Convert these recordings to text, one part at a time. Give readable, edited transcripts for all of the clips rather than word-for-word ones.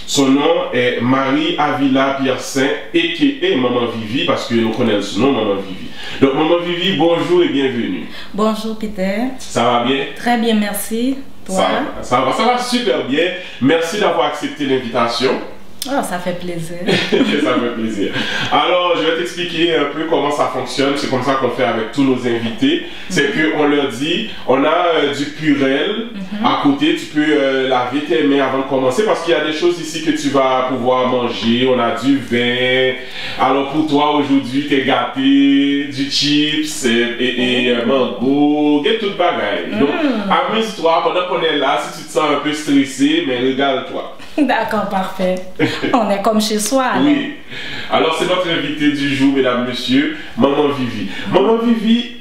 Son nom est Marie Avila Pierre-Saint, a.k.a. Maman Vivi, parce que nous connaissons son nom, Maman Vivi. Donc, Maman Vivi, bonjour et bienvenue. Bonjour, Peter. Ça va bien? Très bien, merci. Toi? Ça va super bien. Merci d'avoir accepté l'invitation. Oh, ça fait plaisir. Ça fait plaisir. Alors, je vais t'expliquer un peu comment ça fonctionne. C'est comme ça qu'on fait avec tous nos invités. C'est qu'on leur dit, on a du Purell à côté. Tu peux laver tes mains avant de commencer parce qu'il y a des choses ici que tu vas pouvoir manger. On a du vin. Alors, pour toi, aujourd'hui, t'es gâté, du chips et mango, et toute bagaille. Donc, amuse-toi pendant qu'on est là. Si tu te sens un peu stressé, mais régale-toi. D'accord, parfait. On est comme chez soi. Alors. Oui. Alors, c'est notre invité du jour, mesdames, messieurs, Maman Vivi. Maman Vivi,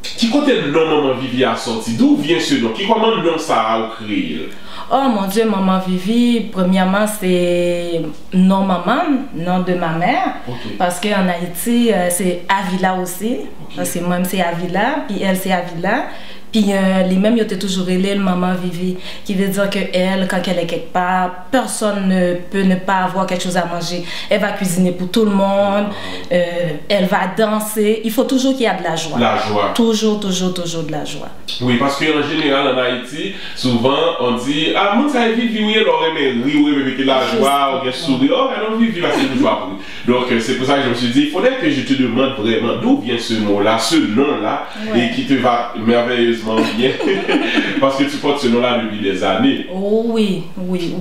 qui côté le nom Maman Vivi a sorti? D'où vient ce nom? Qui comment le nom ça a créé? Oh mon Dieu, Maman Vivi, premièrement, c'est nom maman, nom de ma mère. Okay. Parce qu'en Haïti, c'est Avila aussi. Okay. Parce que moi-même, c'est Avila, puis elle, c'est Avila. Puis les mêmes, ils ont toujours élé le Maman Vivi, qui veut dire que elle, quand elle est quelque part, personne ne peut ne pas avoir quelque chose à manger. Elle va cuisiner pour tout le monde, elle va danser. Il faut toujours qu'il y ait de la joie. La joie. Toujours de la joie. Oui, parce qu'en général, en Haïti, souvent, on dit, ah, mon ça Vivi, oui, elle aurait aimé rire, oui, avec la joie, ou bien sourire. Oh, mais non, Vivi, c'est une joie pour lui. Donc, c'est pour ça que je me suis dit, il faudrait que je te demande vraiment d'où vient ce mot-là, ce nom-là, et qui te va merveilleusement bien parce que tu portes ce nom-là depuis des années. Oh oui.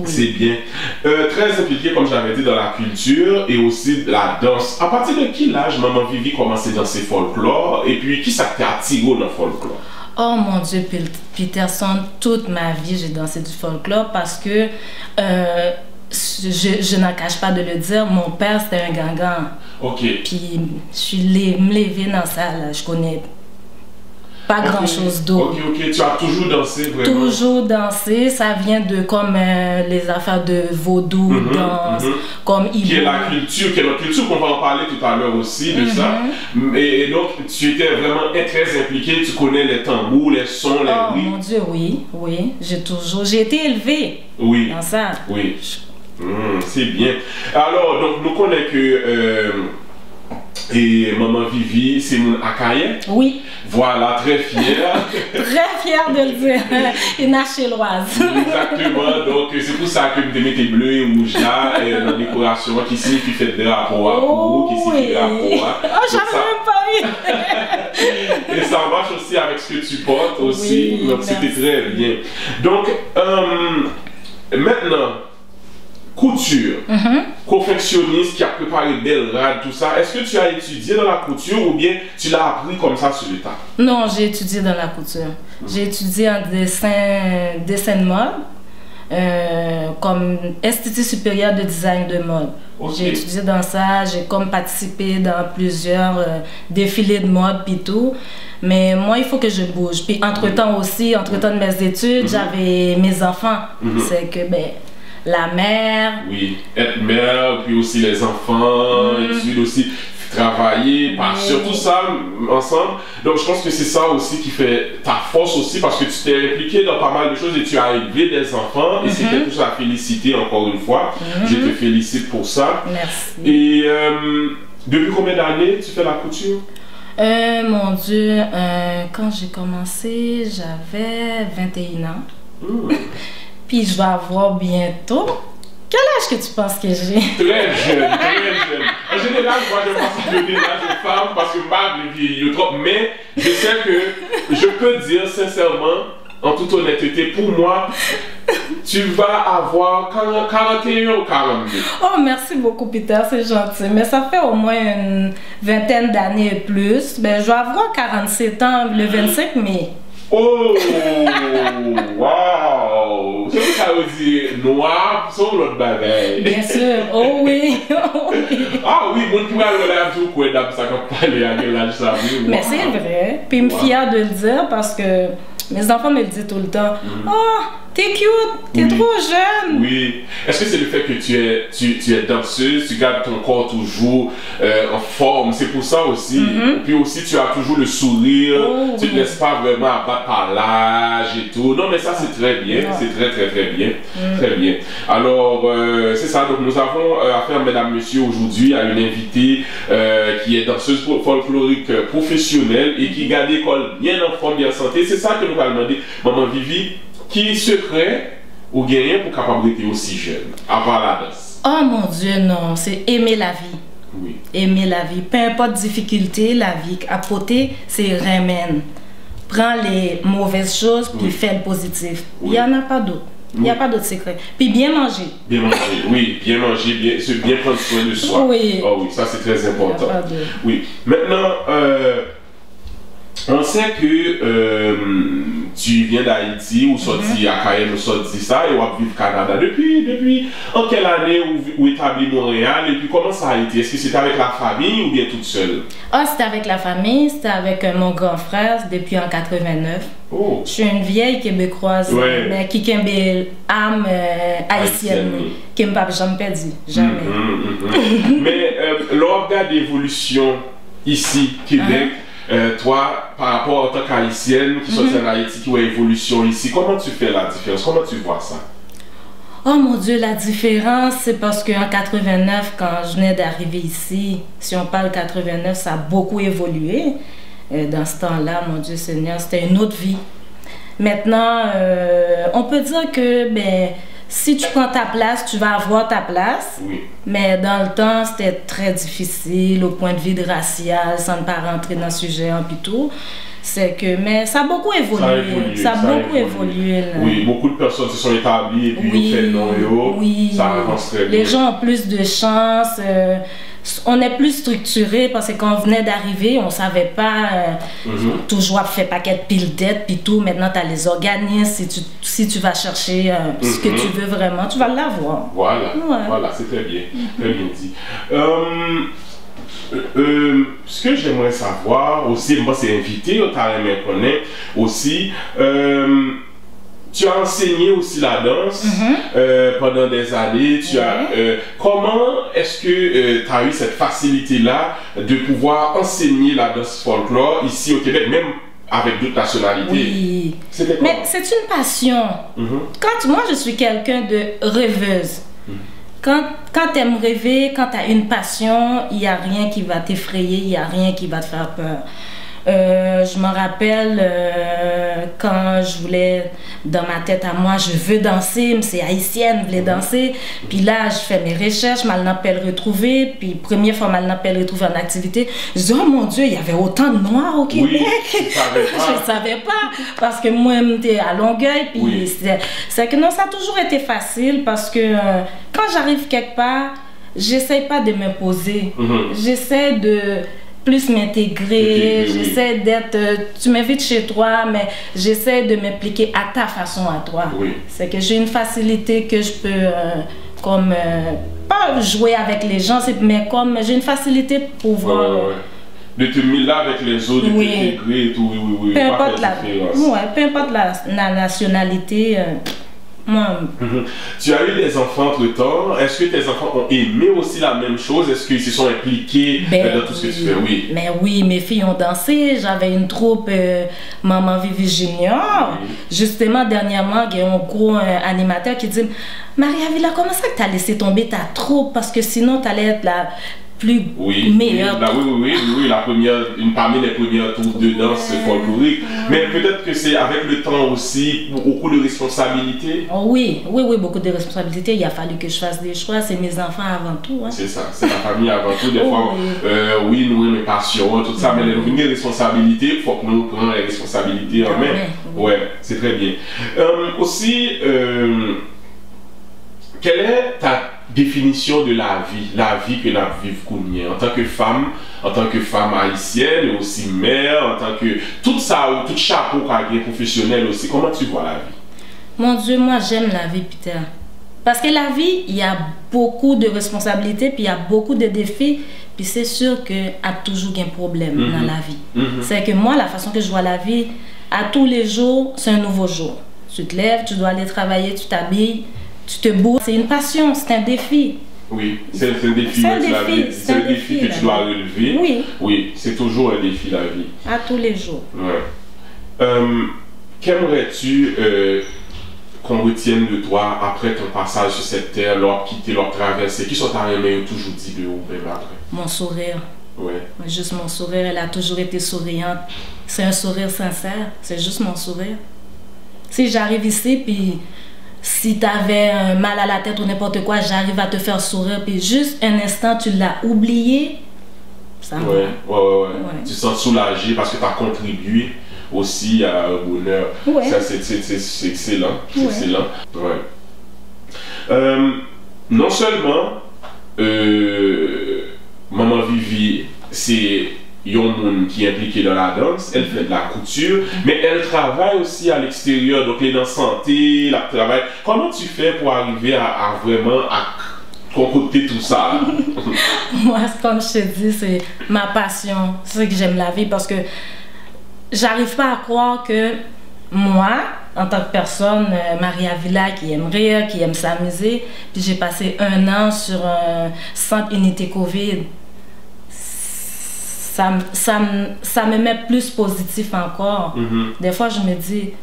C'est bien. Très impliqué, comme j'avais dit, dans la culture et aussi la danse. À partir de quel âge Maman Vivi commençait à danser folklore et puis qui ça t'a attiré dans le folklore? Oh mon Dieu, Peterson, toute ma vie j'ai dansé du folklore parce que je n'en cache pas de le dire, mon père c'était un gangan. Ok. Puis je suis levée dans ça, là, je connais pas grand chose d'autre. Ok, tu as toujours dansé vraiment? Toujours dansé, ça vient de comme les affaires de vaudou, danse, comme qui est la culture, qui est notre culture, qu'on va en parler tout à l'heure aussi de ça. Et donc, tu étais vraiment très impliqué, tu connais les tambours, les sons, les bruits. Oh mon Dieu, oui, j'ai été élevée dans ça. Oui, c'est bien. Alors, donc, nous connaissons que et Maman Vivi, c'est mon Akaye. Oui. Voilà, très fière. Très fière de le dire. Une achéloise. Exactement. Donc, c'est pour ça que vous mettez bleu et rouge là, dans la décoration, qui signifie fait de drapeau, qui signifie drapeau. Oh, j'avais même pas vu. Et ça marche aussi avec ce que tu portes aussi. Oui, donc, c'était très bien. Donc, maintenant, couture, confectionniste qui a préparé belle rade, tout ça. Est-ce que tu as étudié dans la couture ou bien tu l'as appris comme ça sur le tas? Non, j'ai étudié dans la couture. J'ai étudié en dessin de mode, comme Institut supérieur de design de mode. J'ai étudié dans ça, j'ai comme participé dans plusieurs défilés de mode puis tout. Mais moi, il faut que je bouge. Puis entre-temps aussi, entre-temps de mes études, j'avais mes enfants. C'est que, la mère. Oui, être mère, puis aussi les enfants, études aussi, travailler, surtout ça ensemble. Donc je pense que c'est ça aussi qui fait ta force aussi parce que tu t'es impliqué dans pas mal de choses et tu as élevé des enfants et c'est quelque chose à féliciter encore une fois. Je te félicite pour ça. Merci. Et depuis combien d'années tu fais la couture? Mon Dieu, quand j'ai commencé, j'avais 21 ans. Puis je vais avoir bientôt. Quel âge que tu penses que j'ai? Très jeune, très jeune. En général, moi je pense que je l'âge de femme parce que je vieillis trop. Mais je sais que je peux dire sincèrement, en toute honnêteté, pour moi, tu vas avoir 41 ou 42. Oh, merci beaucoup, Peter, c'est gentil. Mais ça fait au moins une vingtaine d'années et plus. Ben, je vais avoir 47 ans le 25 mai. Oh, wow! C'est ça veut dire noir sur l'autre bagaille. Bien sûr, oh oui, oh oui. Ah oui, mon qui va le lave tout quoi d'ab ça quand parler à l'âge ça. Mais c'est vrai, puis je suis fière de le dire parce que mes enfants me le disent tout le temps. Oh, t'es cute, t'es trop jeune. Oui. Est-ce que c'est le fait que tu es danseuse, tu gardes ton corps toujours en forme, c'est pour ça aussi. Puis aussi, tu as toujours le sourire, tu ne te laisses pas vraiment abattre par l'âge et tout. Non, mais ça, c'est très bien, c'est très bien. Très bien. Alors, c'est ça, donc nous avons affaire, mesdames, messieurs, aujourd'hui à une invitée qui est danseuse folklorique professionnelle et qui garde l'école bien en forme, bien en santé. C'est ça que nous allons demander, Maman Vivi, qui secret ou gagner pour capable d'être aussi jeune, avoir la danse? Oh mon Dieu, non, c'est aimer la vie. Oui. Aimer la vie. Peu importe difficulté, la vie à côté, c'est remède. Prends les mauvaises choses, puis fais le positif. Il n'y en a pas d'autre. Il n'y a pas d'autre secret. Puis bien manger. Bien manger, oui. Bien manger, bien prendre soin de soi. Oui. Oh oui, ça c'est très important. Il y a pas de... Oui. Maintenant, on sait que tu viens d'Haïti ou sorti à Cayenne ou sorti ça et on va vivre au Canada. Depuis en quelle année ou établi Montréal et puis comment ça a été? Est-ce que c'était avec la famille ou bien toute seule? Ah, c'était avec la famille, c'était avec mon grand frère depuis en 89. Oh. Je suis une vieille québécoise, mais qui a une âme haïtienne, qui ne m'a jamais perdu. Jamais. Mais lors de l'évolution ici, Québec, toi, par rapport en tant qu'haïtienne qui sont en Haïti, qui ont évolution ici, comment tu fais la différence? Comment tu vois ça? Oh mon Dieu, la différence, c'est parce qu'en 89, quand je venais d'arriver ici, si on parle 89, ça a beaucoup évolué. Dans ce temps-là, mon Dieu Seigneur, c'était une autre vie. Maintenant, on peut dire que si tu prends ta place, tu vas avoir ta place. Oui. Mais dans le temps, c'était très difficile au point de vue racial, sans ne pas rentrer dans le sujet et tout. C'est que, mais ça a beaucoup évolué. Ça a beaucoup évolué. Oui, beaucoup de personnes se sont établies et puis ils ont fait le nom ça avance très bien. Les gens ont plus de chance. On est plus structuré parce que quand on venait d'arriver, on ne savait pas toujours faire paquet de piles d'aide puis tout. Maintenant, tu as les organismes. Si tu vas chercher ce que tu veux vraiment, tu vas l'avoir. Voilà, voilà, c'est très bien. Très bien dit. Ce que j'aimerais savoir aussi, moi c'est invité, on t'a aimé connaître aussi. Tu as enseigné aussi la danse pendant des années. Comment est-ce que tu as eu cette facilité-là de pouvoir enseigner la danse folklore ici au Québec, même avec d'autres nationalités? Oui, mais c'est une passion. Moi, je suis quelqu'un de rêveuse. Quand tu aimes rêver, quand tu as une passion, il n'y a rien qui va t'effrayer, il n'y a rien qui va te faire peur. Je me rappelle quand je voulais, dans ma tête à moi, je veux danser, c'est haïtienne, je voulais danser. Puis là, je fais mes recherches, Malnapel retrouvé. Puis première fois Malnapel retrouvé en activité, je dis, oh mon Dieu, il y avait autant de noirs au Québec. Oui, je ne savais pas, parce que moi, j'étais à Longueuil. Puis c'est que non, ça a toujours été facile parce que quand j'arrive quelque part, j'essaie pas de m'imposer. J'essaie de plus m'intégrer, j'essaie d'être, tu m'invites chez toi, mais j'essaie de m'impliquer à ta façon à toi. C'est que j'ai une facilité que je peux, pas jouer avec les gens, mais comme j'ai une facilité pour pouvoir... De te mettre là avec les autres, de t'intégrer et tout, peu importe la nationalité... Tu as eu des enfants entre-temps. Est-ce que tes enfants ont aimé aussi la même chose? Est-ce qu'ils se sont impliqués dans tout ce que tu fais? Oui. Mais oui, mes filles ont dansé. J'avais une troupe Maman Vivi Junior. Justement, dernièrement, il y a un gros animateur qui dit « Maria-Villa, comment ça que tu as laissé tomber ta troupe? Parce que sinon, tu allais être la plus meilleure. » Parmi les premières troupes de danse folklorique. Mais peut-être que c'est avec le temps aussi beaucoup de responsabilités. Oui, beaucoup de responsabilités. Il a fallu que je fasse des choix. C'est mes enfants avant tout. C'est ça, c'est la famille avant tout. Des fois, nous avons mes passions, tout ça, mais les responsabilités, il faut que nous prenions les responsabilités en main. Ouais, c'est très bien. Aussi, quelle est ta définition de la vie que nous vivons en tant que femme haïtienne, aussi mère, en tant que tout ça, tout chapeau qui est professionnel aussi, comment tu vois la vie? Mon Dieu, moi j'aime la vie, Peter. Parce que la vie, il y a beaucoup de responsabilités, puis il y a beaucoup de défis, puis c'est sûr qu'il y a toujours un problème dans la vie. C'est que moi, la façon que je vois la vie, à tous les jours, c'est un nouveau jour. Tu te lèves, tu dois aller travailler, tu t'habilles, tu te bouges. C'est une passion, c'est un défi. Oui, c'est un défi. C'est un défi que tu dois relever. Oui. Oui, c'est toujours un défi, la vie. À tous les jours. Ouais. Qu'aimerais-tu qu'on retienne de toi après ton passage sur cette terre, leur quitter, leur traversée? Qui sont ta mère toujours dit de haut, même après? Mon sourire. Ouais. Juste mon sourire, elle a toujours été souriante. C'est un sourire sincère, c'est juste mon sourire. Si j'arrive ici, puis si tu avais un mal à la tête ou n'importe quoi, j'arrive à te faire sourire, puis juste un instant, tu l'as oublié, ça va. Ouais. Tu te sens soulagé parce que tu as contribué aussi au bonheur. Ouais. Ça, c'est excellent. C'est excellent. Ouais. Non seulement Maman Vivi, c'est un monde qui est impliqué dans la danse, elle fait de la couture, mais elle travaille aussi à l'extérieur, donc elle est dans la santé, elle travaille. Comment tu fais pour arriver à vraiment concocter tout ça? Moi, comme je te dis, c'est ma passion, c'est que j'aime la vie parce que j'arrive pas à croire que moi, en tant que personne, Maria Villa, qui aime rire, qui aime s'amuser, puis j'ai passé 1 an sur un centre unité COVID. Ça me met plus positif encore. Des fois, je me dis,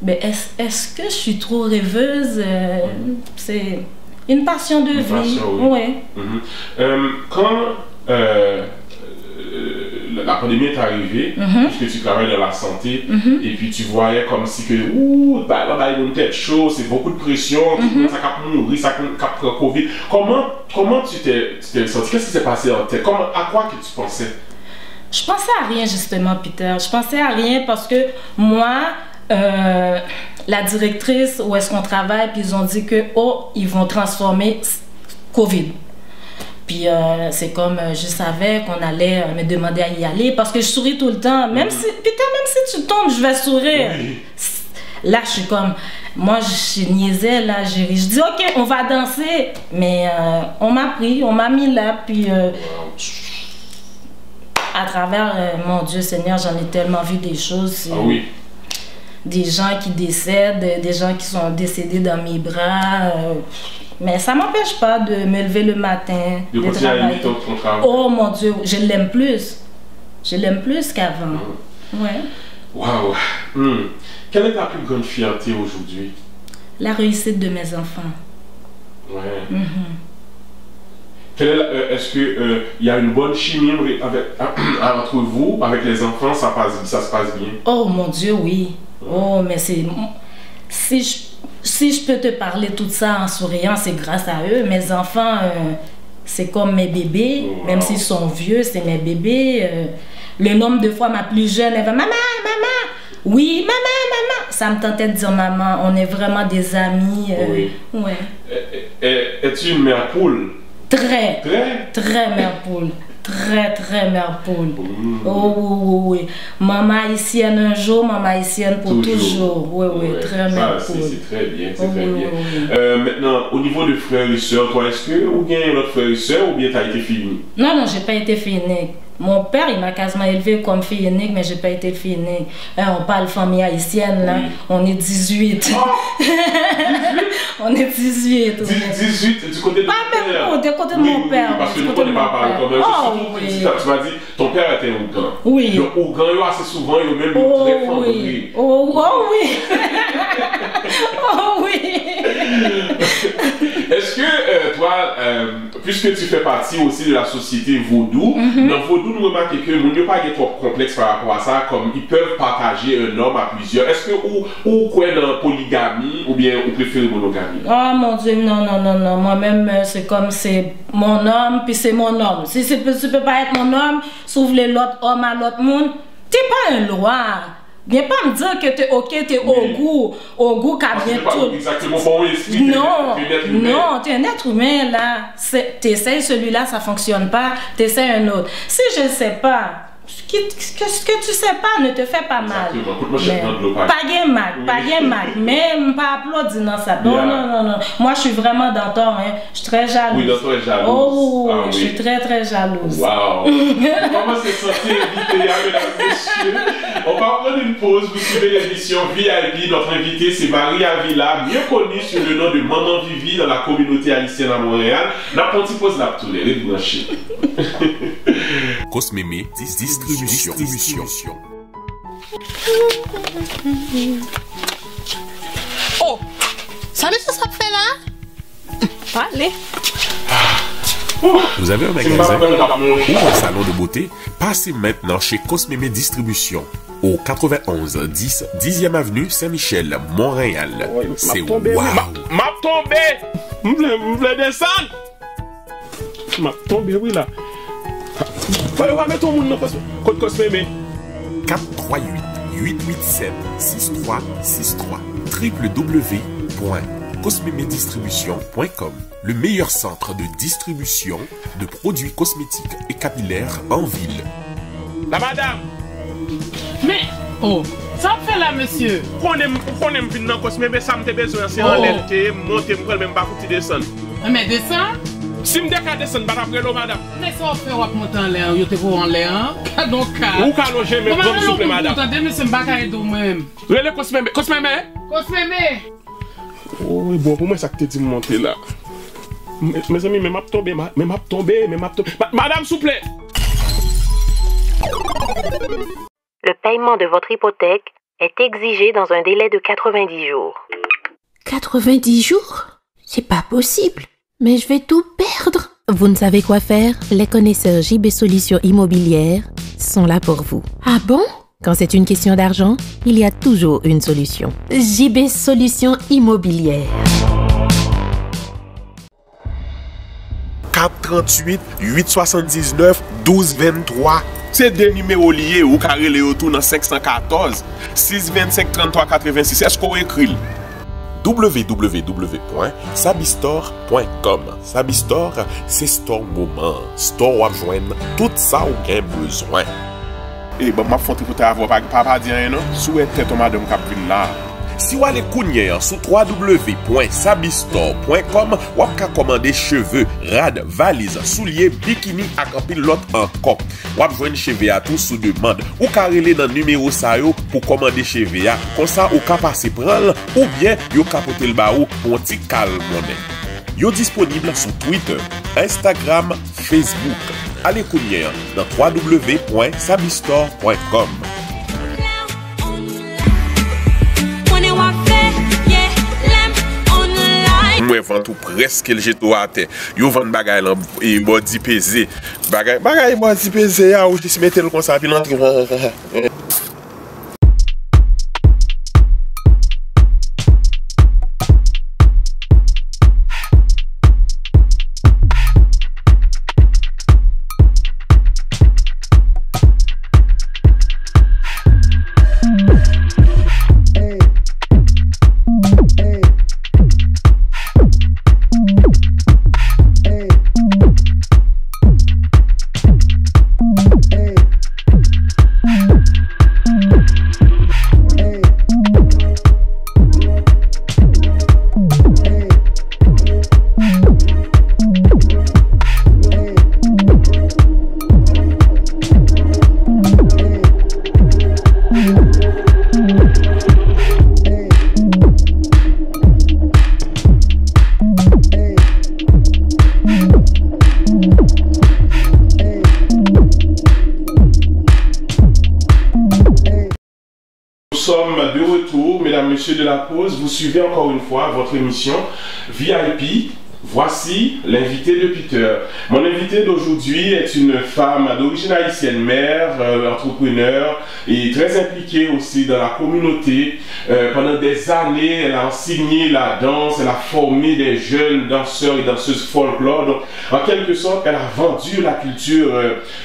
est-ce que je suis trop rêveuse? C'est une passion de vie. Passion, oui. Quand la pandémie est arrivée, puisque tu travailles dans la santé, et puis tu voyais comme si que, là, il y a une tête chaude, c'est beaucoup de pression, ça cap mourir, ça cap Covid. Comment tu t'es senti? Qu'est-ce qui s'est passé en tête? À quoi que tu pensais? Je pensais à rien justement, Peter. Je pensais à rien parce que moi, la directrice où est-ce qu'on travaille, puis ils ont dit que ils vont transformer COVID. Puis c'est comme je savais qu'on allait me demander à y aller parce que je souris tout le temps. Même si, Peter, même si tu tombes, je vais sourire. Oui. Là, je suis comme, moi, je niaisais, là, je dis, ok, on va danser. Mais on m'a pris, on m'a mis là, puis à travers, mon Dieu Seigneur, j'en ai tellement vu des choses. Des gens qui décèdent, des gens qui sont décédés dans mes bras. Mais ça ne m'empêche pas de me lever le matin, de travailler. Ton travail. Oh mon Dieu, je l'aime plus. Je l'aime plus qu'avant. Ouais. Waouh. Quelle est ta plus grande fierté aujourd'hui? La réussite de mes enfants. Ouais. Est-ce qu'il y a une bonne chimie entre vous, avec les enfants, ça se passe bien? Oh mon Dieu, oui. Oh, mais c'est... Si je peux te parler tout ça en souriant, c'est grâce à eux. Mes enfants, c'est comme mes bébés. Même s'ils sont vieux, c'est mes bébés. Le nombre de fois, ma plus jeune, elle va « Maman, maman! » Oui, maman, maman! Ça me tentait de dire « Maman, on est vraiment des amis. » Oui. Ouais. Es-tu une mère poule? Très mère poule. Très mère poule. Oui. Maman haïtienne un jour, maman haïtienne pour toujours. Oui, très mère poule. C'est très bien, c'est très bien. Maintenant, au niveau de frères et sœurs, toi, est-ce que ou bien notre frère et sœur ou bien tu as été fille unique? Non, j'ai pas été fille unique. Mon père, il m'a quasiment élevée comme fille unique, mais j'ai pas été fille unique. On parle famille haïtienne, là. On est 18. Oh! 18? On est 18. 18 du côté de mon père? Du côté de mon père. Parce que nous ne connaissons pas parler comme ça. Tu m'as dit, ton père était Ougan. Oui. Donc, Ougan, il y a assez souvent, il y a même une très forte vie. Oui. Est-ce que toi, puisque tu fais partie aussi de la société vaudou, dans vaudou, nous remarquons que nous n'avons pas trop complexe par rapport à ça, comme ils peuvent partager un homme à plusieurs. Est-ce que ou quoi dans polygamie ou bien vous préférez monogamie? Oh mon Dieu, non. Moi-même, c'est comme c'est mon homme, puis c'est mon homme. Si tu peux pas être mon homme, s'ouvre l'autre homme à l'autre monde, t'es pas un roi. Viens pas me dire que t'es ok, t'es au goût qu'a bien tout. Exactement bon esprit. Non, t'es un être humain là. T'essayes celui-là, ça fonctionne pas, t'essayes un autre. Si je ne sais pas, ce que tu sais pas ne te fait pas mal. Pas de Mac, mais pas applaudir dans ça. Non. Moi, je suis vraiment dans ton, hein. Je suis très jalouse. Oui, dans toi, est jalouse. Oh, je suis très jalouse. Wow. Comment c'est sorti invité, mesdames et messieurs? On va prendre une pause. Vous suivez l'émission VIP. Notre invité, c'est Marie Avila, mieux connue sous le nom de Maman Vivi dans la communauté haïtienne à Montréal. La petite pause là, tous les branchés. Cosmémé distribution. Oh, savez ce que ça fait là? Allez. Vous avez un magasin ou un salon de beauté? Passez maintenant chez Cosmémé Distribution au 91 10 10e avenue Saint-Michel, Montréal. C'est wow! M'a tombé! M'v'le descendre! M'a tombé, oui là. Fallait pas mettre ton monde dans code Cosmémé. 438-887-6363 www.cosmémédistribution.com. Le meilleur centre de distribution de produits cosmétiques et capillaires en ville. La madame! Mais, oh, ça fait là, monsieur. Qu'on aime venir dans Cosmémé, ça m'a besoin, c'est en l'air, monter, me même pas pour descendre. Mais descend? Si je descends, je vais pas madame. Mais ça fait qu'on monter en l'air, je te vois en l'air. Donc, où can loger, mais comme souple, madame. Attendez, monsieur, je vais vous même. Relais Cosmémé. Cosmémé? Oh, oui, bon, pour moi, ça que tu dis de monter là. Mes amis, mais m'a tombé. Madame, s'il vous plaît. Le paiement de votre hypothèque est exigé dans un délai de 90 jours. 90 jours? C'est pas possible. Mais je vais tout perdre. Vous ne savez quoi faire? Les connaisseurs JB Solutions Immobilières sont là pour vous. Ah bon? Quand c'est une question d'argent, il y a toujours une solution. JB Solutions Immobilières. 438-879-1223. C'est des numéros liés ou carré les autour dans 514 625 33 86. Est-ce qu'on écrit? www.sabistore.com. Sabistore, c'est store moment. Store à joindre tout ça ou bien besoin. Et bon, ma fonte pour t'avoir pas dire rien, non? Souhaite ton madame Capvin là. Si vous allez sur www.sabistore.com, vous pouvez commander cheveux, rad, valises, souliers, bikini et un pile l'autre encore. Vous pouvez joindre chez VA tout sous demande. Ou carrément dans le numéro ça pour commander chez VA. Comme ça, vous pouvez passer prendre ou bien vous capoter le barreau pour un petit calme monnaie. Vous êtes disponible sur Twitter, Instagram, Facebook. Allez dans www.sabistore.com. Moi vend tout presque le jeto à terre. Yo vend bagay là et body pesé. Bagay body pesé ya ou je se mettre comme ça puis l'entrer. Monsieur de la pause, vous suivez encore une fois votre émission VIP. Voici l'invité de Peter. Mon invité d'aujourd'hui est une femme d'origine haïtienne, mère, entrepreneur et très impliquée aussi dans la communauté. Pendant des années, elle a enseigné la danse, elle a formé des jeunes danseurs et danseuses folklore. Donc, en quelque sorte, elle a vendu la culture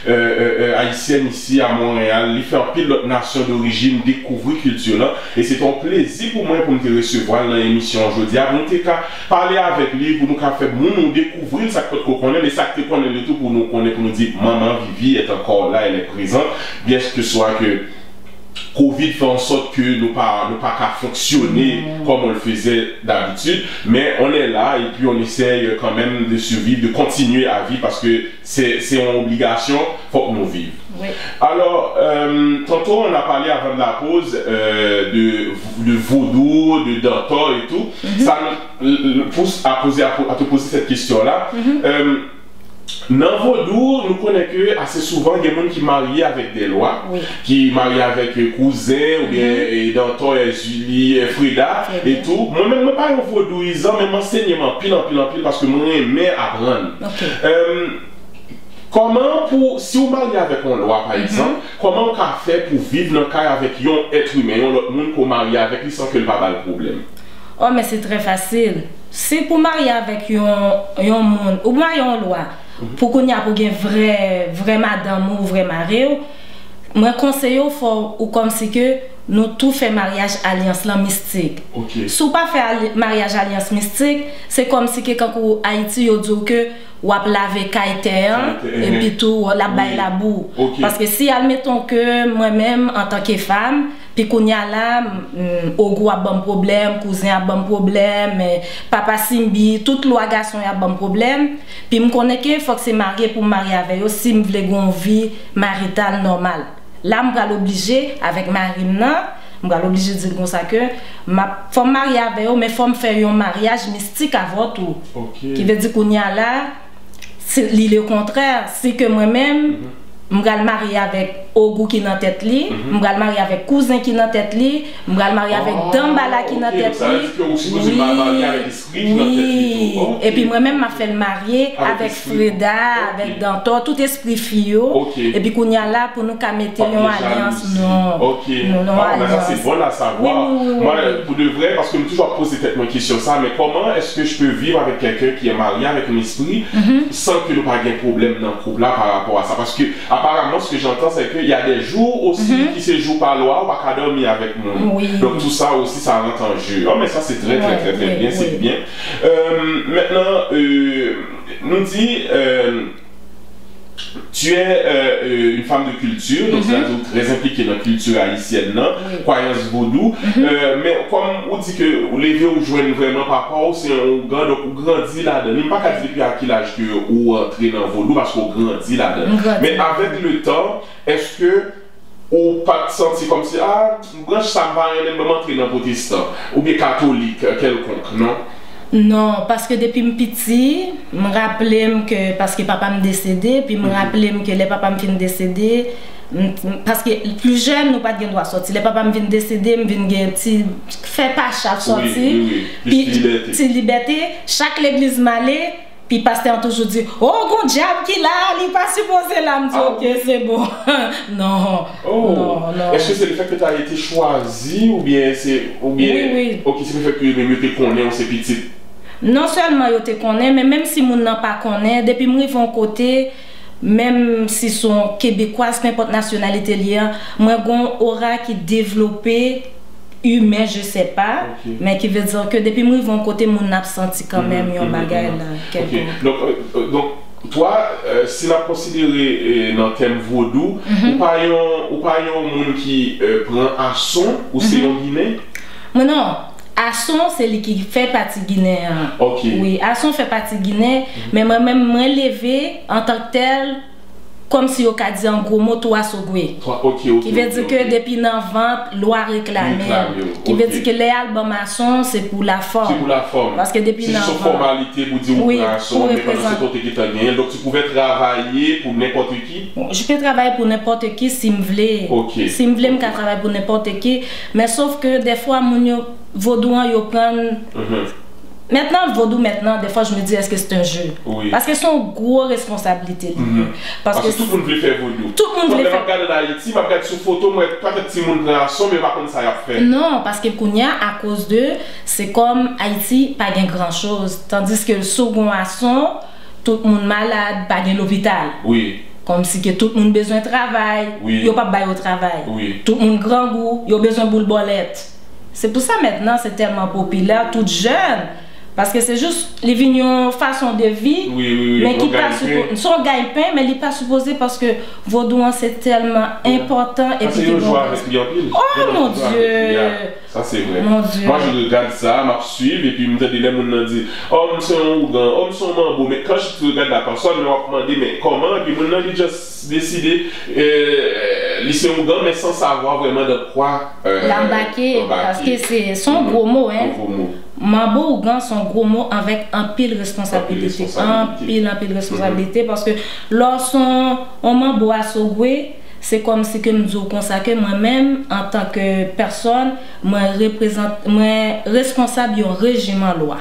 haïtienne ici à Montréal. Il fait un pile d'autres nations d'origine découvrir culture là. Et c'est un plaisir pour moi pour me recevoir dans l'émission aujourd'hui. Pour nous parler avec lui, pour nous fait nous découvrir ça que qu'on connaît, mais ça que qu'on est tout pour nous connaître, pour nous dire maman Vivi est encore là, elle est présente, bien que ce soit que Covid fait en sorte que nous pas qu'à fonctionner comme on le faisait d'habitude, mais on est là et puis on essaye quand même de survivre, de continuer à vivre parce que c'est une obligation, faut que nous vivions. Oui. Alors, tantôt on a parlé avant de la pause de vaudou, de dantor et tout. Ça nous pousse à te poser cette question-là. Dans vaudou, nous connaissons que assez souvent il y a des gens qui marient avec des lois, qui marient avec cousins ou bien dantor, Julie, Frida et tout. Moi-même, je ne suis pas un vaudouisant, mais m'enseignement pile en pile parce que moi j'aime apprendre. Comment si vous mariez avec une loi par exemple, comment on a fait pour vivre dans le cas avec un être humain, un autre monde qu'on marie avec lui sans que le pas de problème? Oh mais c'est très facile. C'est pour marier avec un monde ou marier une loi. Pour qu'on y a pour vrai madame ou vrai mari, moi conseille ou comme si que nous tout fait mariage alliance mystique. Si vous pas fait mariage alliance mystique, c'est comme si que quand vous Haïti vous dit que ou a laver kaiter et puis tout la baille la boue parce que si admettons que moi-même en tant que femme puis qu'on y a là Ogo a bon problème, cousin a bon problème, papa Simbi, toute loi garçon a bon problème, puis me connais que faut que c'est marié pour marier avec eux si me vle gon vie maritale normale. Là me va l'obliger avec Marina, me va l'obliger de dire comme ça que ma faut marier avec eux mais faut me faire un mariage mystique avant tout. Qui veut dire qu'on y a là c'est le contraire, c'est que moi-même je vais marier avec Ogo qui dans tête li, je vais marier avec cousin qui dans tête li, je vais marier avec Dambala qui dans tête li. Oui. Et puis moi-même m'a fait le marier avec Frida, avec Dantor, tout esprit fio. Et puis qu'on y a là pour nous mettre une alliance non. Ça c'est bon à savoir. Moi pour de vrai parce que je me toujours posé cette question ça, mais comment est-ce que je peux vivre avec quelqu'un qui est marié avec un esprit sans que nous pas de problème dans le couple là par rapport à ça, parce que apparemment ce que j'entends c'est qu'il y a des jours aussi qui se jouent par loi ou pas dormir avec moi. Donc tout ça aussi ça rentre en jeu. Oh mais ça c'est très bien, c'est bien. Maintenant nous dit tu es une femme de culture, donc c'est très impliquée dans la culture haïtienne, croyance vaudou. Mais comme on dit que vous levez ou jouez vraiment papa, c'est un grand, donc vous grandissez là-dedans. Je ne sais pas depuis à quel âge que vous entrez dans vaudou parce que vous grandissez là-dedans. Mais avec le temps, est-ce que ou pas senti comme si branche ça va rien même entrer dans protestant ou bien catholique quelconque, non? Non, parce que depuis petit, je me rappelais que parce que papa me décédé, puis je me rappelais que les papas me viennent décéder. Parce que plus jeune, nous pas de droit sortir. Les papas me viennent décéder, me viennent faire pas chaque sortie. Puis petite liberté, chaque l'église m'allait. Puis pasteur toujours dit oh gon diable qui là, il pas supposé là, me dit ok c'est bon. Non. Non. Est-ce que c'est le fait que tu as été choisi ou bien oui. OK, c'est le fait que même tu connais on c'est petit. Non seulement yo te connais, mais même si moun nan pas connaît, depuis moi vont côté même si sont québécoises, n'importe nationalité liée, moi gon aura qui développé humain, je sais pas, mais qui veut dire que depuis moi vont côté mon absenti quand même un bagage là. Donc toi, si la considéré dans le thème vaudou, ou pas un monde qui prend à son ou c'est un Guinéen? Non. Asson, c'est lui qui fait partie guinéen. Oui, Asson fait partie guinéen, mais moi-même, moi levé en tant que tel, comme si on a dit en gros mot, toi Sogwe. Qui veut dire que depuis la vente, loi réclamée. Qui veut dire que les albums Asson, c'est pour la forme. C'est pour la forme. Parce que depuis la vente. C'est une formalité pour dire oui, Asson, mais pendant ce temps, tu es donc tu pouvais travailler pour n'importe qui? Je peux travailler pour n'importe qui si je veux. Si je veux, je peux travailler pour n'importe qui. Mais sauf que des fois, mon vaudouan, ils prennent. Maintenant, le vaudou, des fois, je me dis, est-ce que c'est un jeu? Parce que c'est une grosse responsabilité. Parce que tout le monde veut faire vaudou. Tout le monde veut faire. Je regarde dans Haïti, je regarde sur photo, moi, peut-être que tout le monde prend son, mais pas comme ça, il a fait. Non, parce que Kounia, à cause de, c'est comme Haïti, pas grand chose. Tandis que le second asson, tout le monde malade, pas l'hôpital. Comme si que tout le monde a besoin de travail, il n'y a pas de travail. Tout le monde grand goût, il a besoin de boule bolette. C'est pour ça maintenant, c'est tellement populaire, tout jeune. Parce que c'est juste les vignes façon de vie, mais qui pas supposé, son gagne-pain, mais il n'est pas supposé parce que vaudouan c'est tellement important. Et puis oh mon Dieu! Ça c'est vrai. Mon Dieu. Moi je regarde ça, je suis et puis je me dis, les gens disent, oh, c'est un ougan, oh, c'est un mambo. Mais quand je regarde la personne, je me demande, mais comment? Et puis maintenant, il a juste décidé, c'est un ougan, mais sans savoir vraiment de quoi. L'embarquer, parce que c'est son gros mot, hein. Mambo ou gant sont gros mots avec un pile responsabilité. Un pile responsabilité parce que lorsqu'on mambo à Sogwe, c'est comme si que nous consacrons moi-même en tant que personne, moi responsable d'un régime loi.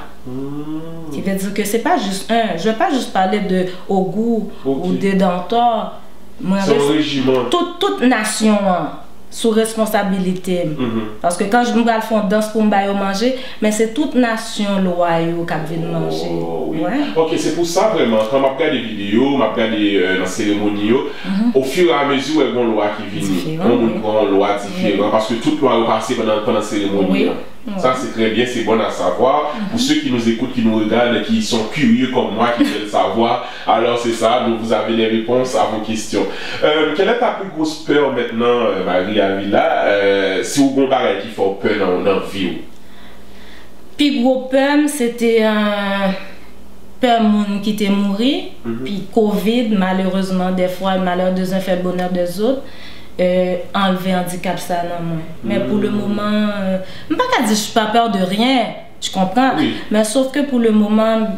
Qui veut dire que c'est pas juste un, je vais pas juste parler de Ogou ou de Dantor, moi toute nation sous responsabilité. Parce que quand je me vais faire danse pour me manger, mais c'est toute nation loyale qui vient manger. Ok, c'est pour ça vraiment, quand je regarde des vidéos, je regarde les cérémonies, au fur et à mesure, il y a une loi qui vient. On prend une loi différente parce que toute loi est passée pendant la cérémonie. Ça c'est très bien, c'est bon à savoir. Pour ceux qui nous écoutent, qui nous regardent, qui sont curieux comme moi, qui veulent savoir, alors c'est ça, donc vous avez les réponses à vos questions. Quelle est ta plus grosse peur maintenant, Marie Avila, si vous avez un bagage qui fait peur dans la vie? Puis gros peur, c'était un peur qui était mort, puis Covid, malheureusement, des fois, le malheur des uns fait le bonheur des autres. Enlever handicap ça non moi. Mais pour le moment je ne peux pas dire je suis pas peur de rien, je comprends, mais sauf que pour le moment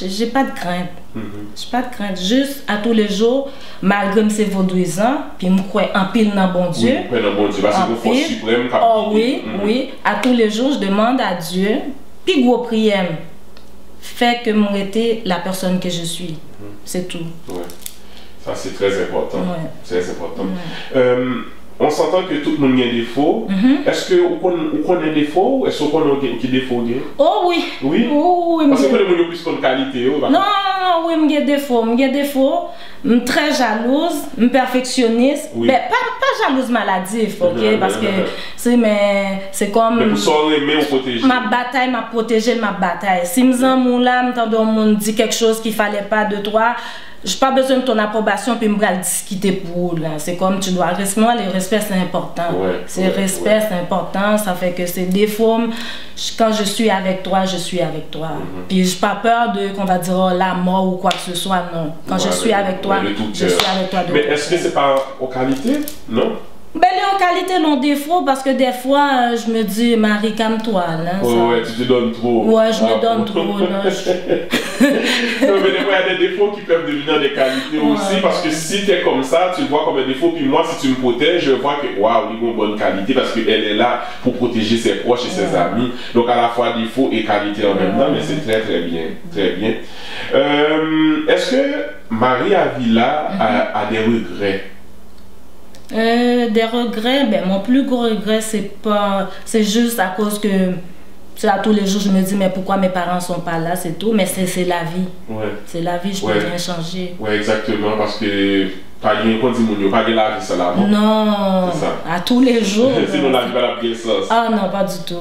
j'ai pas de crainte. J'ai pas de crainte, juste à tous les jours malgré que c'est vaudouisant puis me crois en pile dans bon Dieu. Parce que force suprême. Oui, à tous les jours je demande à Dieu puis gros prière fait que moi été la personne que je suis. C'est tout. Ça c'est très important. Très important. On s'entend que tout le monde a des défauts. Est-ce que vous connaissez des défauts? Est-ce qu'on a des défauts? Oh oui. Oui? Parce que vous avez plus de qualité. Non, oui, j'ai des défauts. J'ai des défauts. Je suis très jalouse, je suis perfectionniste. Mais pas jalouse maladif, ok? Parce que c'est comme. Mais pour s'aimer ou protéger. Ma bataille, m'a protégé ma bataille. Si je me dit quelque chose qu'il ne fallait pas de toi, je n'ai pas besoin de ton approbation puis me discuter pour là. C'est comme tu dois respecter, le respect c'est important. C'est respect c'est important, ça fait que c'est des formes. Quand je suis avec toi, je suis avec toi. Puis je n'ai pas peur de qu'on va dire la mort ou quoi que ce soit, non. Quand je suis avec toi, je suis avec toi. Mais est-ce que c'est pas aux qualités? Non? Ben, les qualités l'ont défaut parce que des fois je me dis Marie calme-toi là. Tu te donnes trop. Je me donne trop. Non, mais des fois il y a des défauts qui peuvent devenir des qualités aussi parce que si tu es comme ça, tu le vois comme un défaut. Puis moi, si tu me protèges, je vois que waouh, il a une bonne qualité parce qu'elle est là pour protéger ses proches et ses amis. Donc à la fois défaut et qualité en même temps, mais c'est très très bien. Très bien. Est-ce que Marie Avila a des regrets? Des regrets, ben mon plus gros regret c'est juste à cause que à tous les jours je me dis mais pourquoi mes parents sont pas là, c'est tout, mais c'est la vie. C'est la vie, je peux rien changer. Exactement, parce que pas de la vie ça là. Non, à tous les jours. Sinon la vie va la bien ça. Ah non, pas du tout.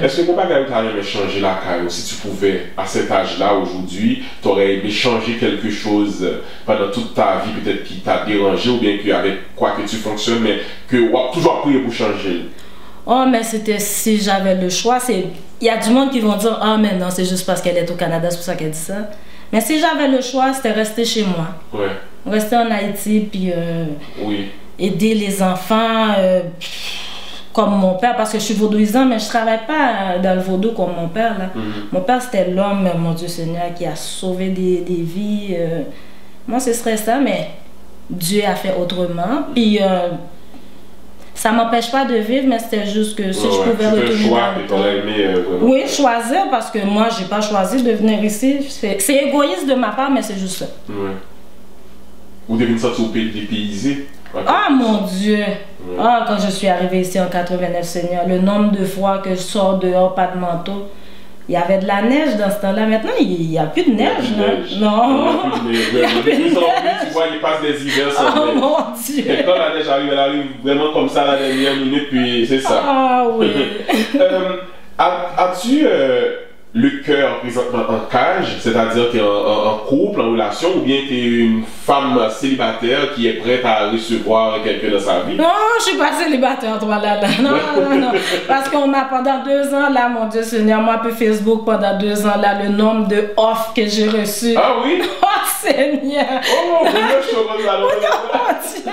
Est-ce que mon bagage tu aimé changer la carrière? Si tu pouvais, à cet âge-là, aujourd'hui, tu aurais aimé changer quelque chose pendant toute ta vie, peut-être qui t'a dérangé ou bien qu'avec quoi que tu fonctionnes, mais que tu as toujours prié pour changer? Oh, mais c'était si j'avais le choix. Il y a du monde qui vont dire ah, mais non, c'est juste parce qu'elle est au Canada, c'est pour ça qu'elle dit ça. Mais si j'avais le choix, c'était rester chez moi. Rester en Haïti, puis aider les enfants comme mon père, parce que je suis vaudouisant, mais je ne travaille pas dans le vaudou comme mon père. Là. Mon père, c'était l'homme, mon Dieu Seigneur, qui a sauvé des vies. Moi, ce serait ça, mais Dieu a fait autrement. Puis ça ne m'empêche pas de vivre, mais c'était juste que si je pouvais retourner dans le temps. Choisir, parce que moi, je n'ai pas choisi de venir ici. C'est égoïste de ma part, mais c'est juste ça. Vous devez vous sentir dépaysé. Ah mon Dieu! Quand je suis arrivée ici en 89, Seigneur, le nombre de fois que je sors dehors, pas de manteau. Il y avait de la neige dans ce temps-là. Maintenant, il n'y a plus de neige. Non. Tu vois, il passe des hivers sans neige. Oh mon Dieu! Et quand la neige arrive, elle arrive vraiment comme ça à la dernière minute, puis c'est ça. Ah oui. As-tu le cœur présentement en cage, c'est-à-dire tu es en couple, en relation, ou bien tu es une femme célibataire qui est prête à recevoir quelqu'un dans sa vie? Non, je suis pas célibataire, toi, là. Non. Parce qu'on m'a, pendant 2 ans, là, mon Dieu Seigneur, moi, puis Facebook, pendant 2 ans, là, le nombre de offres que j'ai reçues. Ah oui? Oh, Seigneur! Oh, mon Dieu, je te regarde. Oh, mon Dieu!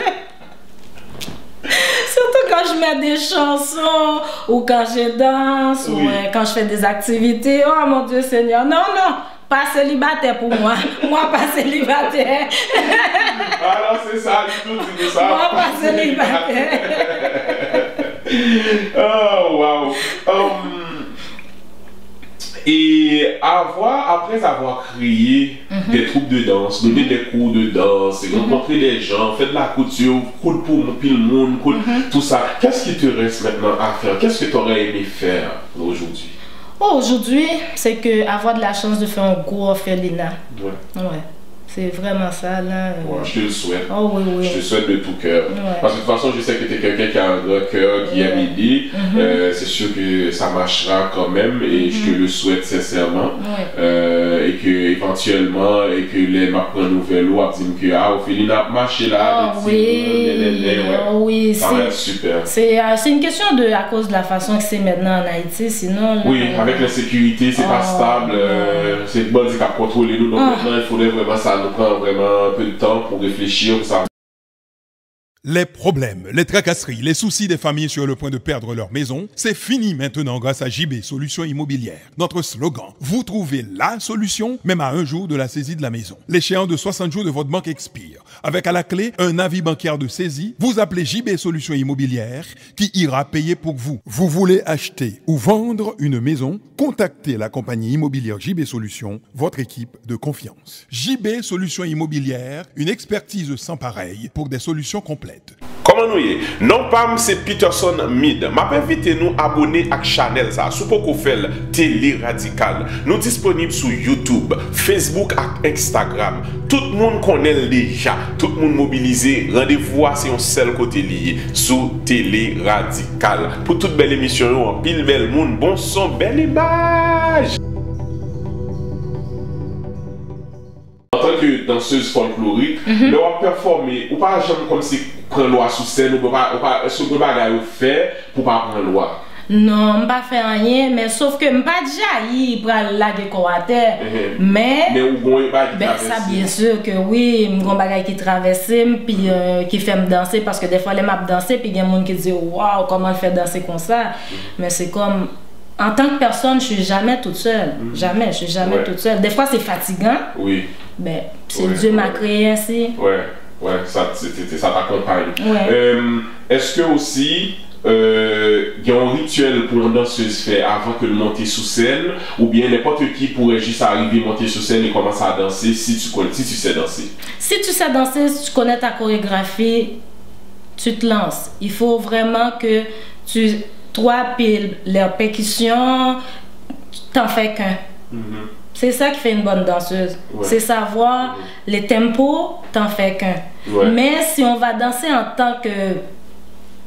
Surtout quand je mets des chansons ou quand je danse ou quand je fais des activités. Oh mon Dieu Seigneur, non, pas célibataire pour moi. Moi, pas célibataire. Ah non, c'est ça, du tout, c'est ça. Moi, pas célibataire. Oh, wow. Et après avoir créé des troupes de danse, donné des cours de danse, rencontrer des gens, faire de la couture, cool pour le monde, tout ça, qu'est-ce qui te reste maintenant à faire? Qu'est-ce que tu aurais aimé faire aujourd'hui? Aujourd'hui, c'est que avoir de la chance de faire un gros orphelinat. Ouais. C'est vraiment ça, là. Ouais, je te le souhaite. Oh oui. Je te le souhaite de tout cœur. Ouais. Parce que de toute façon, je sais que tu es quelqu'un qui a un grand cœur, qui aime aider. C'est sûr que ça marchera quand même et je te le souhaite sincèrement. Et que éventuellement, et que les marques nouvelles ou disent que Ophélie n'a marché là. Oui, c'est super. C'est une question à cause de la façon que c'est maintenant en Haïti. Sinon, là, oui, avec l'insécurité, c'est pas stable. C'est bon qu'à contrôler nous. Donc maintenant, il faudrait vraiment ça. On prend vraiment un peu de temps pour réfléchir. Pour ça. Les problèmes, les tracasseries, les soucis des familles sur le point de perdre leur maison, c'est fini maintenant grâce à JB Solutions Immobilières. Notre slogan, vous trouvez la solution même à 1 jour de la saisie de la maison. L'échéance de 60 jours de votre banque expire. Avec à la clé un avis bancaire de saisie, vous appelez JB Solutions Immobilières qui ira payer pour vous. Vous voulez acheter ou vendre une maison? Contactez la compagnie immobilière JB Solutions, votre équipe de confiance. JB Solutions Immobilières, une expertise sans pareil pour des solutions complètes. Comment nous y est? Non pas c'est Peterson Mid. M'a invité nous abonner à la chaîne ça. Sous pour qu'on fait Télé Radical. Nous disponibles sur YouTube, Facebook et Instagram. Tout le monde connaît déjà. Tout le monde mobilisé. Rendez-vous c'est un seul côté lié sur Télé Radical. Pour toute belle émission, en pile belle monde, bon son, belle image. En tant que danseuse folklorique, leur performer, ou pas jamais comme si prendre loi sous scène, ou pas ce que vous faire pour pas prendre loi. Non, je ne pas faire rien, mais sauf que je ne pas déjà pour la décorateur. Mais ça, bien sûr que oui, je suis bagage qui traverse, puis qui fait me danser, parce que des fois, les maps danser, puis il y a des gens qui disent waouh, comment elle fait danser comme ça. Mais c'est comme. En tant que personne, je ne suis jamais toute seule. Jamais, je ne suis jamais toute seule. Des fois, c'est fatigant. Oui. Mais c'est Dieu m'a créé ainsi. Ouais, ça t'accompagne. Est-ce que aussi, il y a un rituel pour une danseuse faire avant que de monter sous scène, ou bien n'importe qui pourrait juste arriver, monter sous scène et commencer à danser si tu sais danser? Si tu sais danser, si tu connais ta chorégraphie, tu te lances. Il faut vraiment que toi, puis les percussions, t'en fais qu'un. C'est ça qui fait une bonne danseuse. C'est savoir les tempos, t'en fais qu'un. Mais si on va danser en tant que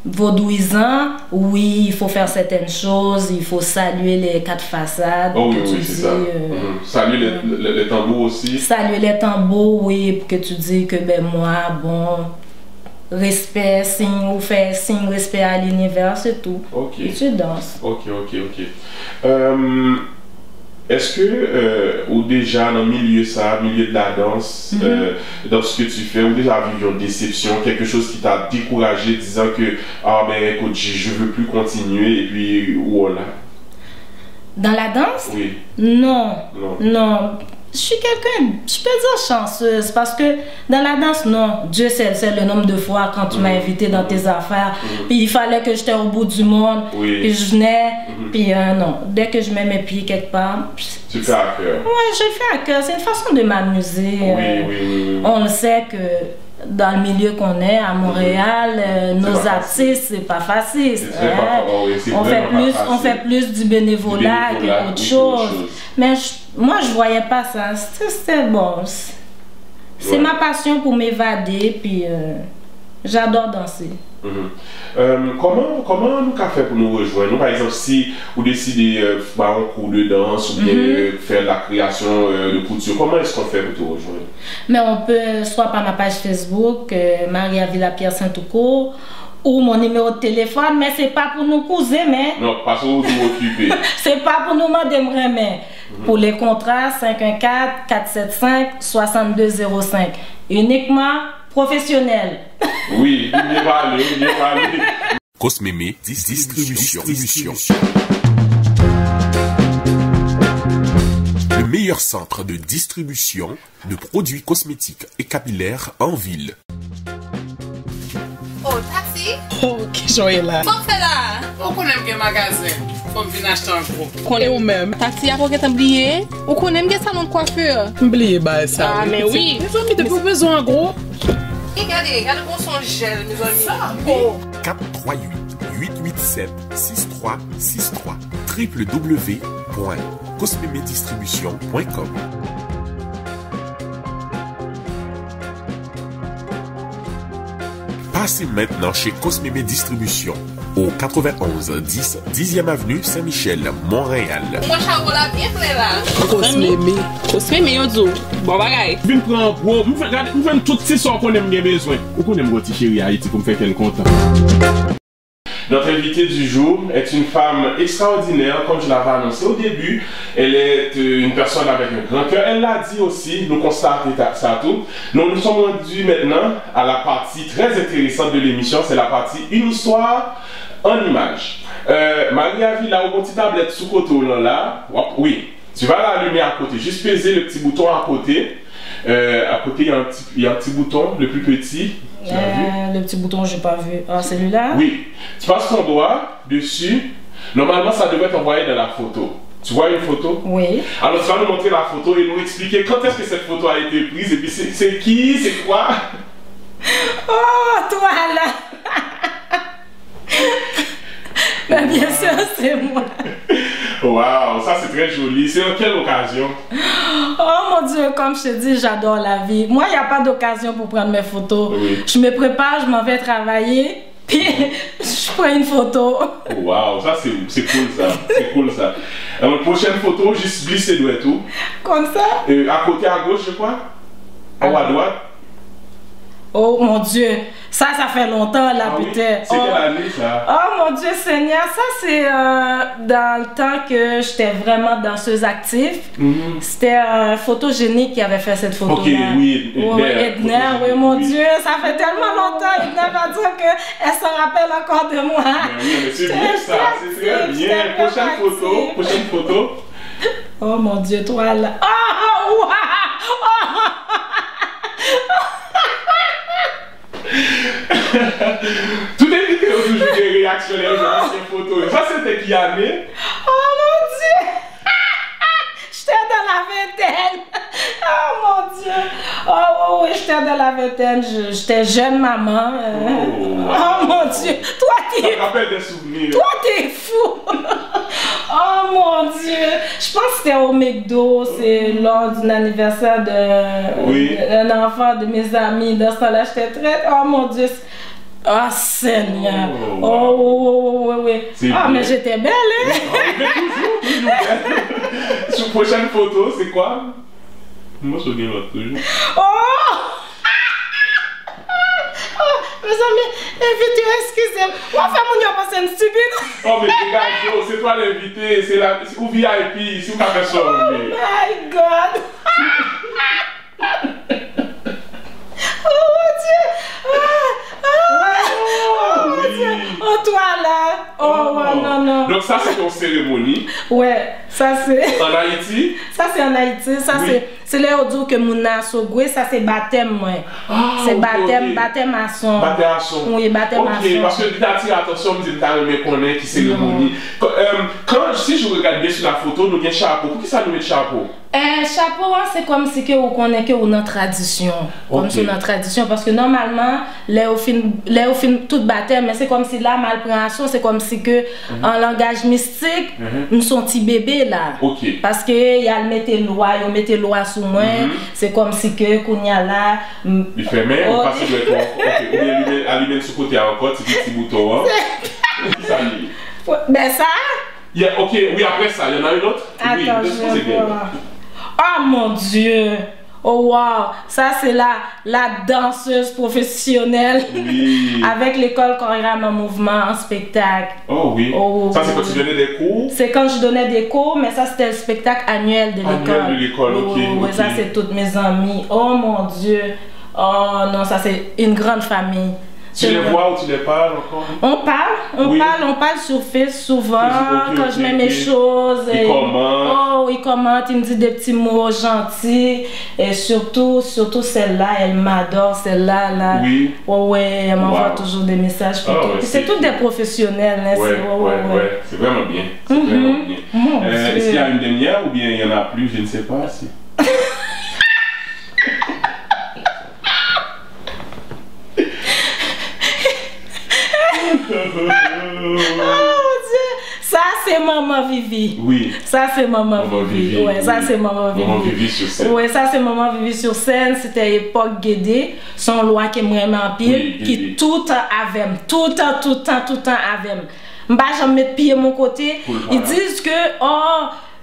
vaudouisant, oui, il faut faire certaines choses, il faut saluer les 4 façades. Oh oui, c'est ça. Saluer les tambours aussi. Saluer les tambours, oui, pour que tu dis que ben moi, bon, respect, signe, ou faire signe, respect à l'univers, c'est tout. Et tu danses. Ok. Est-ce que, ou déjà dans le milieu de la danse, dans ce que tu fais, ou déjà vécu une déception, quelque chose qui t'a découragé, disant que, ah ben écoute, je veux plus continuer, et puis voilà. Dans la danse? Oui. Non. Je suis quelqu'un, je peux dire chanceuse, parce que dans la danse, non, Dieu sait le nombre de fois quand tu m'as invité dans tes affaires, puis il fallait que j'étais au bout du monde, puis je venais, puis non, dès que je mets mes pieds quelque part... Tu fais à cœur? Oui, je fais à cœur, c'est une façon de m'amuser. Oui. On le sait que dans le milieu qu'on est, à Montréal, nos artistes, c'est pas facile. On fait plus du bénévolat que autre chose. Mais moi, je voyais pas ça. C'était bon. C'est ma passion pour m'évader, puis J'adore danser. Comment nous avons fait pour nous rejoindre? Nous, par exemple, si vous décidez de faire un cours de danse ou bien faire la création de couture, comment est-ce qu'on fait pour te rejoindre? Mais on peut, soit par ma page Facebook, Maria Villapierre Saint-Toucourt, ou mon numéro de téléphone, mais c'est pas pour nous couser, mais... Non, parce que vous vous occupez. C'est pas pour nous demander, mais pour les contrats, 514-475-6205. Uniquement professionnel. Oui, il n'y a pas aller. Cosmémé Distribution. Le meilleur centre de distribution de produits cosmétiques et capillaires en ville. Oh, taxi? Oh, qui joye là. Qu'est-ce que là? On connaît un magasin. Faut venir acheter un gros. Connais ou même. Taxi, avant que tu oublié? Ou connais un salon de coiffure? Oublié, bah ça. Ah, mais oui. Les amis, depuis besoin en gros. Regardez bon son gel, mes amis. Ça, 438-887-6363 www.cosmémédistribution.com. Passez maintenant chez Cosmémé Distribution au 91 10 10e avenue Saint-Michel, Montréal. Moi, je la bien plein là. Cosmémé, Yodzo. Bon bagay. Vin prendre gros, nous faisons tout ce qu'on aime bien besoin. Ou qu'on aime votre chérie Haïti pour me faire qu'elle content. Notre invitée du jour est une femme extraordinaire, comme je l'avais annoncé au début. Elle est une personne avec un grand cœur. Elle l'a dit aussi, nous constatons ça tout. Nous nous sommes rendus maintenant à la partie très intéressante de l'émission, c'est la partie une histoire en images. Maria Villa, au petit tablette sous côté là, oui, tu vas l'allumer à côté, juste peser le petit bouton à côté. À côté, il y a un petit bouton, le plus petit. Le petit bouton, je n'ai pas vu. Ah, celui-là? Oui. Tu passes ton doigt dessus. Normalement, ça devrait t'envoyer dans la photo. Tu vois une photo? Oui. Alors, tu vas nous montrer la photo et nous expliquer quand est-ce que cette photo a été prise et puis c'est qui, c'est quoi? Oh, toi là! Mais bien sûr, c'est moi. Waouh, ça c'est très joli. C'est en quelle occasion? Oh mon Dieu, comme je te dis, j'adore la vie. Moi, il n'y a pas d'occasion pour prendre mes photos. Oui. Je me prépare, je m'en vais travailler, puis je prends une photo. Waouh, ça c'est cool ça. C'est cool ça. Alors, prochaine photo, juste glisser le doigt et tout. Comme ça? À côté à gauche, je crois? En haut à droite? Oh mon Dieu, ça fait longtemps là, peut-être. C'est quelle année ça? Oh mon Dieu Seigneur, ça c'est dans le temps que j'étais vraiment danseuse active. C'était Photogénique qui avait fait cette photo. Ok, oui, Edner, oui, mon Dieu, ça fait tellement longtemps. Edner va dire qu'elle se rappelle encore de moi. Mais c'est bien ça, c'est très bien. Prochaine photo. Oh mon Dieu, toi là. Oh, wow! Tout est vidéo toujours des réactionnaires aux anciennes photos. Ça c'était qui année? Oh mon Dieu! J'étais dans la vingtaine. Oh mon Dieu! Oh oui, j'étais dans la vingtaine. J'étais jeune maman. Oh mon Dieu! Toi t'es... Ça me rappelle des souvenirs. Toi t'es fou! Oh mon Dieu! Je pense que c'était au McDo. C'est lors d'un anniversaire d'un enfant de mes amis. Dans ce temps-là, j'étais très... Oh mon Dieu! Oh Seigneur! Oh oui. Ah, mais j'étais belle, hein? Toujours belle. Sur prochaine photo, c'est quoi? Moi, je regarde l'autre toujours. Oh! Mes amis, invité, excusez-moi. Moi, fais mon yon parce que c'est stupide. Oh, mais dégage, c'est toi l'invité. C'est ou VIP, si vous avez ça. Oh my God! Oh mon Dieu! Oh toi là! Oh non. Donc ça c'est ton cérémonie? Ouais, ça c'est... En Haïti? Ça c'est en Haïti, ça c'est le audio que Mouna Sogwe, ça c'est baptême moi. C'est baptême à son. Baptême à son. Oui, baptême à son. Ok, parce que tu attires l'attention, me dit que tu as connaît qui cérémonie. Si je regarde bien sur la photo, nous avons un chapeau. Pour qui ça nous met chapeau? Chapeau, c'est comme si on connaît que notre tradition. Comme sur notre tradition. Parce que normalement, les au film tout baptême, mais c'est comme si la malpréhension, c'est comme si que en langage mystique, nous sommes petits bébés là. Parce que il y a le mettre loi sur moi. C'est comme si que qu'on y a là. Il fait même, on passe de toi. Allumer sur côté encore, petit bouton. Ça y est. Ben ça? Ok, oui, après ça, il y en a une autre? Attends, oui, je vais voir. Oh mon Dieu! Oh wow! Ça, c'est la danseuse professionnelle avec l'école chorégramme en mouvement, en spectacle. Oh oui. Oh, ça, c'est quand tu donnais des cours? C'est quand je donnais des cours, mais ça, c'était le spectacle annuel de l'école. Annuel de l'école, ok. Oui, ça, c'est toutes mes amies. Oh mon Dieu! Oh non, ça, c'est une grande famille. Tu les vois ou tu les parles encore? On parle sur Facebook souvent quand je mets mes choses. Il commente. Oh, il commente, il me dit des petits mots gentils. Et surtout celle-là, elle m'adore, celle-là. Là. Oui. Oh, ouais, elle m'envoie toujours des messages. C'est toutes des professionnels. Hein, ouais. C'est vraiment bien. C'est vraiment bien. Est-ce qu'il y a une dernière ou bien il n'y en a plus? Je ne sais pas. Oh mon Dieu! Ça c'est Maman Vivi. Oui. Ça c'est Maman Vivi. Ouais, ça c'est Maman Vivi. Maman Vivi sur scène. Ouais, ça c'est Maman Vivi sur scène. C'était époque Guédé. Son loi qui est vraiment en pile. Qui tout le temps avait. Tout le temps avait. M'ba jamais mettre pied mon côté. Ils disent que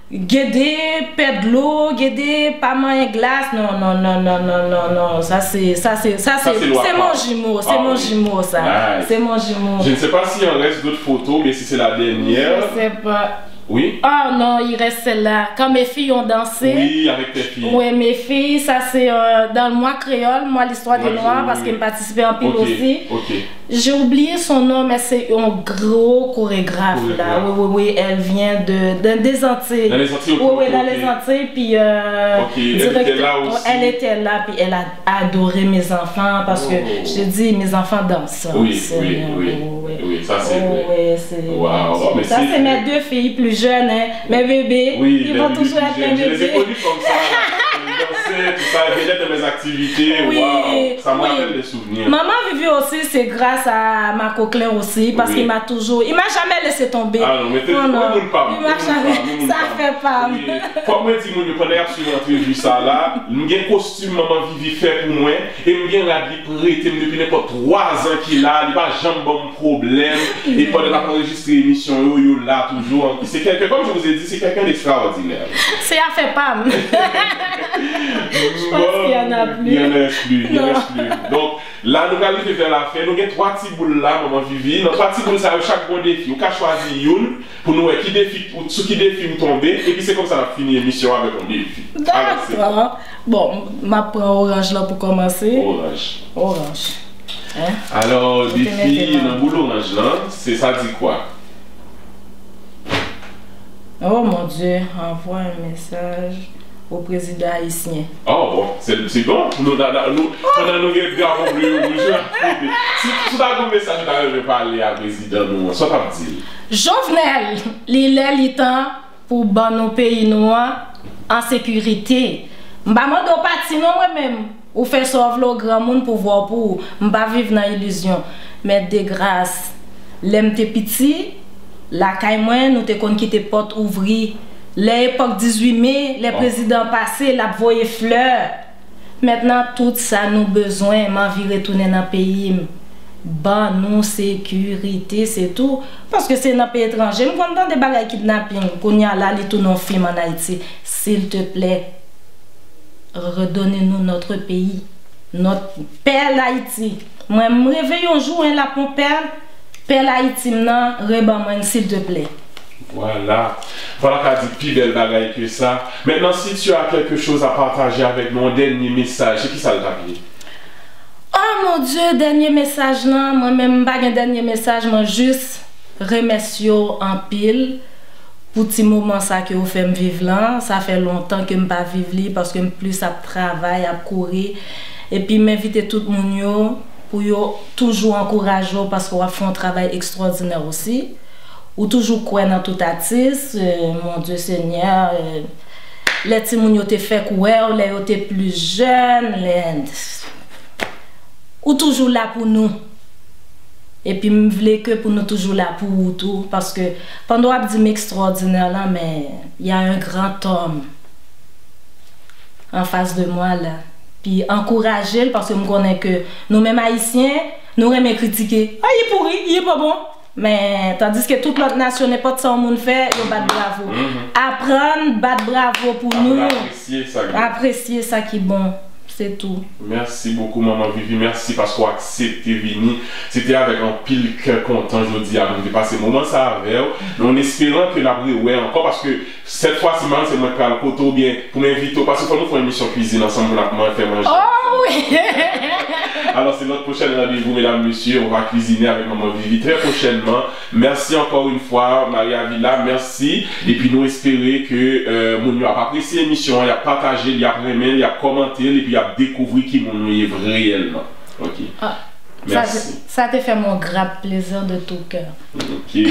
Guédé, perd de l'eau, Guédé, pas manger glace. Non. Ça c'est mon jumeau. C'est mon jumeau, ça. Nice. C'est mon jumeau. Je ne sais pas s'il en reste d'autres photos, mais si c'est la dernière. Je sais pas. Oui. Oh non, il reste celle-là. Quand mes filles ont dansé. Oui, avec tes filles. Oui, mes filles, ça c'est dans le mois créole, moi l'histoire des Noirs, parce qu'elle participait en pile aussi. J'ai oublié son nom, mais c'est un gros chorégraphe là. Oui, elle vient des Antilles. Dans les Antilles, oui, dans les Antilles. Puis elle était là aussi. Elle était là, puis elle a adoré mes enfants parce que je te dis, mes enfants dansent. Oui, ça c'est vrai. Wow. Ça c'est mes deux filles plus jeunes, hein. Mes bébés. Ils vont toujours être mes bébés. Je les ai connus comme ça. Tout ça, déjà de mes activités, wow, ça me rappelle des souvenirs. Maman Vivi aussi, c'est grâce à ma coquelin aussi, parce qu'il m'a jamais laissé tomber. Ah non, mais il m'a jamais, ça fait pas. Pour moi, si je prenais absolument vu ça là, j'ai un costume Maman Vivi fait pour moi, et j'ai la vie prête depuis n'importe 3 ans qu'il a, il n'y a pas jamais bon problème, et pendant la enregistrer l'émission, il est là toujours. C'est quelqu'un, comme je vous ai dit, c'est quelqu'un d'extraordinaire. C'est à faire pas. Je pense qu'il y en a plus. Il y en a plus. Donc là, nous allons faire la fin. Nous avons 3 petits boules là, Maman Vivi. Dans 3 petits boules, ça a chaque bon défi. Nous avons choisi une pour nous qui défi, vous tomber. Et puis c'est comme ça qu'on a fini l'émission avec un défi. D'accord. Bon, ma prends orange là pour commencer. Orange. Hein? Alors, défi dans le boule orange là, ça dit quoi? Oh mon Dieu, envoie un message au président haïtien. Oh bon, c'est bon. Nous avons des gars pour lui. Si tu as un message, je vais parler à président, soit pas dire. Jovenel, il est temps pour ban nos pays noirs en sécurité. M'ba mando parti non moi-même. Ou faire sauver le grand monde pour voir pour m'ba vivre dans illusion. Mais de grâce, l'aime te petit, la caille moi nous te kon quitter porte ouvri. L'époque 18 mai, les présidents passés, la voyé fleur. Maintenant, tout ça nous besoin, m'envie retourner dans le pays. Ban nous sécurité, c'est tout. Parce que c'est dans le pays étranger. Nous avons des bagages kidnapping. Qu'on y a là, les tout nos films en Haïti. S'il te plaît, redonnez-nous notre pays. Notre père Haïti. Moi, je me réveille un jour, là, pour père Haïti, reban-moi, s'il te plaît. Voilà qu'a dit plus belle bagaille que ça. Maintenant, si tu as quelque chose à partager avec mon dernier message, c'est qui ça le papier? Oh mon Dieu, dernier message là, moi-même pas un dernier message, moi juste remercier en pile pour petit moment ça que vous faites vivre là. Ça fait longtemps que je ne pas vivre parce que plus à travail, à courir et puis m'inviter tout le monde pour toujours encourager parce qu'on fait un travail extraordinaire aussi. Ou toujours quoi dans tout artiste, mon Dieu Seigneur, les petits moun yo te fait quoi, les yo te plus jeunes, ou toujours là pour nous. Et puis me voulais que pour nous toujours là pour tout, parce que pendant on dit extraordinaire là, mais il y a un grand homme en face de moi là, puis encourager parce que je connais que nous-mêmes haïtiens, nous aimons critiquer. Ah, il est pourri, il est pas bon. Mais tandis que toute l'autre nation n'est pas de ça au monde fait, ils battent bravo. Apprendre, battre bravo pour nous. Apprécier ça qui est bon. C'est tout. Merci beaucoup, maman Vivi. Merci parce qu'on a accepté venir. C'était avec un pile cœur content, je dis, à nous de passer moment ça avec vous. En espérant que la ouais encore parce que cette fois-ci, c'est moi qui parle le ou bien pour m'inviter parce qu'il faut nous faire une émission cuisine ensemble pour faire manger. Oh oui! Alors, c'est notre prochain rendez-vous, mesdames, messieurs. On va cuisiner avec maman Vivi très prochainement. Merci encore une fois, Maria Villa. Merci. Et puis, nous espérons que mon a apprécié l'émission, il a partagé, il a aimé, il a commenté, et puis il a découvert qui mon est réellement. Ok. Ah, merci. Ça te fait mon grand plaisir de tout cœur. Ok.